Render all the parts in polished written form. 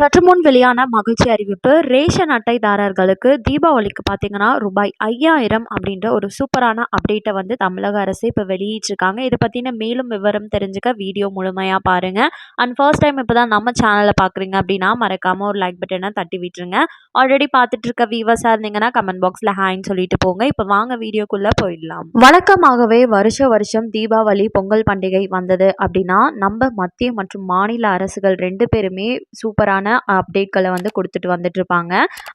சற்று முன் வெளியான மகிழ்ச்சி அறிவிப்பு. ரேஷன் அட்டைதாரர்களுக்கு தீபாவளிக்கு பார்த்தீங்கன்னா ரூபாய் 5000 அப்படின்ற ஒரு சூப்பரான அப்டேட்டை வந்து தமிழக அரசு இப்போ வெளியிட்டிருக்காங்க. இதை பற்றின மேலும் விவரம் தெரிஞ்சுக்க வீடியோ முழுமையாக பாருங்கள். அண்ட் ஃபர்ஸ்ட் டைம் இப்போ தான் நம்ம சேனலை பார்க்குறீங்க அப்படின்னா மறக்காமல் ஒரு லைக் பட்டனை தட்டி விட்டுருங்க. ஆல்ரெடி பார்த்துட்டு இருக்க வியூவர்ஸாக இருந்தீங்கன்னா கமெண்ட் பாக்ஸில் ஹாய்ன்னு சொல்லிட்டு போங்க. இப்போ வாங்க வீடியோக்குள்ளே போயிடலாம். வழக்கமாகவே வருஷம் தீபாவளி பொங்கல் பண்டிகை வந்தது அப்படின்னா நம்ம மத்திய மற்றும் மாநில அரசுகள் ரெண்டு பேருமே சூப்பரான அப்டேட்களை வந்து கொடுத்துட்டு வந்துட்டு இருப்பாங்க.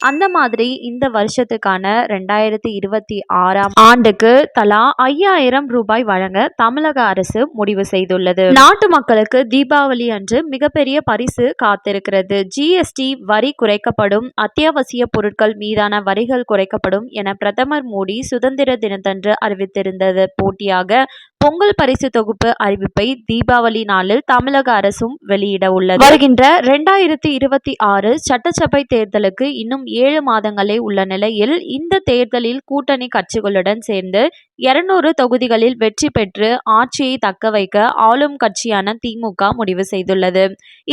அந்த மாதிரி இந்த வருஷத்துக்கான 2026ஆம் ஆண்டுக்கு தலா 5000 ரூபாய் வழங்க தமிழக அரசு முடிவு செய்துள்ளது. நாட்டு மக்களுக்கு தீபாவளி அன்று மிகப்பெரிய பரிசு காத்திருக்கிறது. ஜிஎஸ்டி வரி குறைக்கப்படும், அத்தியாவசிய பொருட்கள் மீதான வரிகள் குறைக்கப்படும் என பிரதமர் மோடி சுதந்திர தினத்தன்று அறிவித்திருந்தது போட்டியாக பொங்கல் பரிசு தொகுப்பு அறிவிப்பை தீபாவளி நாளில் தமிழக அரசும் வெளியிட உள்ளது. வருகின்ற 2026 சட்டசபை தேர்தலுக்கு இன்னும் 7 மாதங்களே உள்ள நிலையில் இந்த தேர்தலில் கூட்டணி கட்சிகளுடன் சேர்ந்து 200 தொகுதிகளில் வெற்றி பெற்று ஆட்சியை தக்க வைக்க ஆளும் கட்சியான திமுக முடிவு செய்துள்ளது.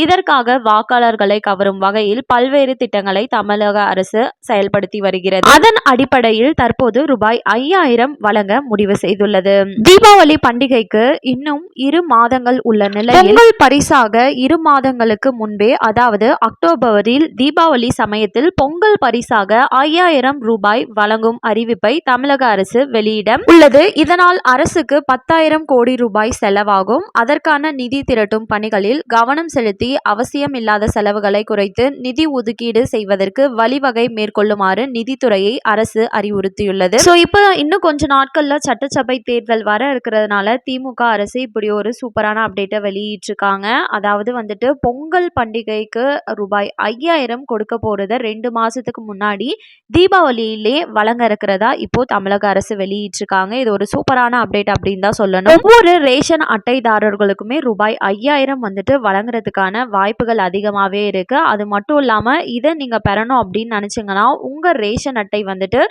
இதற்காக வாக்காளர்களை கவரும் வகையில் பல்வேறு திட்டங்களை தமிழக அரசு செயல்படுத்தி வருகிறது. அதன் அடிப்படையில் தற்போது ரூபாய் 5000 வழங்க முடிவு செய்துள்ளது. தீபாவளி பண்டிகைக்கு இன்னும் 2 மாதங்கள் உள்ள நிலையில் பொங்கல் பரிசாக 2 மாதங்களுக்கு முன்பே, அதாவது அக்டோபரில் தீபாவளி சமயத்தில் பொங்கல் பரிசாக 5000 ரூபாய் வழங்கும் அறிவிப்பை தமிழக அரசு வெளியிட உள்ளது. இதனால் அரசுக்கு 10,000 கோடி ரூபாய் செலவாகும். அதற்கான நிதி திரட்டும் பணிகளில் கவனம் செலுத்தி அவசியம் இல்லாத செலவுகளை குறைத்து நிதி ஒதுக்கீடு செய்வதற்கு வழிவகை மேற்கொள்ளுமாறு நிதித்துறையை அரசு அறிவுறுத்தியுள்ளது. இப்போ இன்னும் கொஞ்ச நாட்கள்ல சட்டசபை தேர்தல் வர இருக்கிறதுனால திமுக அரசு இப்படி ஒரு சூப்பரான அப்டேட்டை வெளியிட்டிருக்காங்க. அதாவது வந்துட்டு பொங்கல் பண்டிகைக்கு ரூபாய் 5000 கொடுக்க போறத 2 மாசத்துக்கு முன்னாடி தீபாவளியிலே வழங்க இருக்கிறதா இப்போ தமிழக அரசு வெளியிட்டிருக்காங்க. இது ஒரு சூப்பரான அப்டேட் அப்படின்னு தான் சொல்லணும். ஒவ்வொரு ரேஷன் அட்டைதாரர்களுக்குமே ரூபாய் 5000 வந்துட்டு வழங்குறதுக்கான வாய்ப்புகள் அதிகமாகவே இருக்கு. அது மட்டும் இல்லாம இதை நீங்க பெறணும் அப்படின்னு நினைச்சீங்கன்னா உங்க ரேஷன் அட்டை வந்துட்டு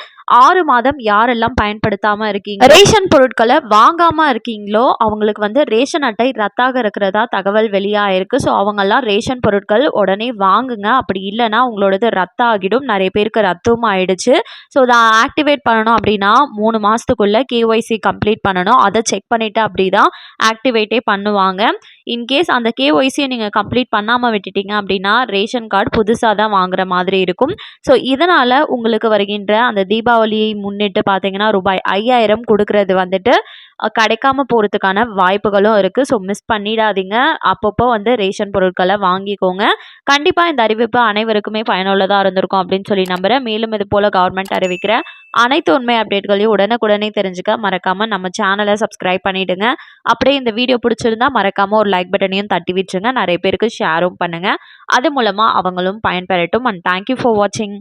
6 மாதம் யாரெல்லாம் பயன்படுத்தாம இருக்கீங்க, ரேஷன் பொருட்களை வாங்காம இருக்கீங்களோ அவங்களுக்கு வந்து ரேஷன் அட்டை ரத்தாக இருக்கிறதா தகவல் வெளியாயிருக்கு. ஸோ அவங்கெல்லாம் ரேஷன் பொருட்கள் உடனே வாங்குங்க. அப்படி இல்லைன்னா உங்களோடது ரத்து ஆகிடும். நிறைய பேருக்கு ரத்தும் ஆயிடுச்சு. ஸோ அதை ஆக்டிவேட் பண்ணணும் அப்படின்னா 3 மாதத்துக்குள்ள கேஒய்சி கம்ப்ளீட் பண்ணணும். அதை செக் பண்ணிட்டு அப்படி தான் ஆக்டிவேட்டே பண்ணுவாங்க. இன்கேஸ் அந்த கேஒய்சியை நீங்கள் கம்ப்ளீட் பண்ணாமல் விட்டுட்டீங்க அப்படின்னா ரேஷன் கார்டு புதுசாக தான் வாங்குற மாதிரி இருக்கும். ஸோ இதனால் உங்களுக்கு வருகின்ற அந்த தீபாவளியை முன்னிட்டு பார்த்தீங்கன்னா ரூபாய் 5000 கொடுக்கறது வந்துட்டு கிடைக்காம போகிறதுக்கான வாய்ப்புகளும் இருக்குது. ஸோ மிஸ் பண்ணிடாதீங்க. அப்பப்போ வந்து ரேஷன் பொருட்களை வாங்கிக்கோங்க. கண்டிப்பாக இந்த அறிவிப்பு அனைவருக்குமே பயனுள்ளதாக இருந்திருக்கும் அப்படின்னு சொல்லி நம்புகிறேன். மேலும் இது போல் கவர்மெண்ட் அறிவிக்கிற அனைத்து உண்மை அப்டேட்களையும் உடனுக்குடனே தெரிஞ்சுக்க மறக்காமல் நம்ம சேனலை சப்ஸ்கிரைப் பண்ணிவிடுங்க. அப்படியே இந்த வீடியோ பிடிச்சிருந்தா மறக்காமல் ஒரு லைக் பட்டனையும் தட்டி விட்டுருங்க. நிறைய பேருக்கு ஷேரும் பண்ணுங்கள். அது மூலமாக அவங்களும் பயன்பெறட்டும். அண்ட் தேங்க்யூ ஃபார் வாட்சிங்.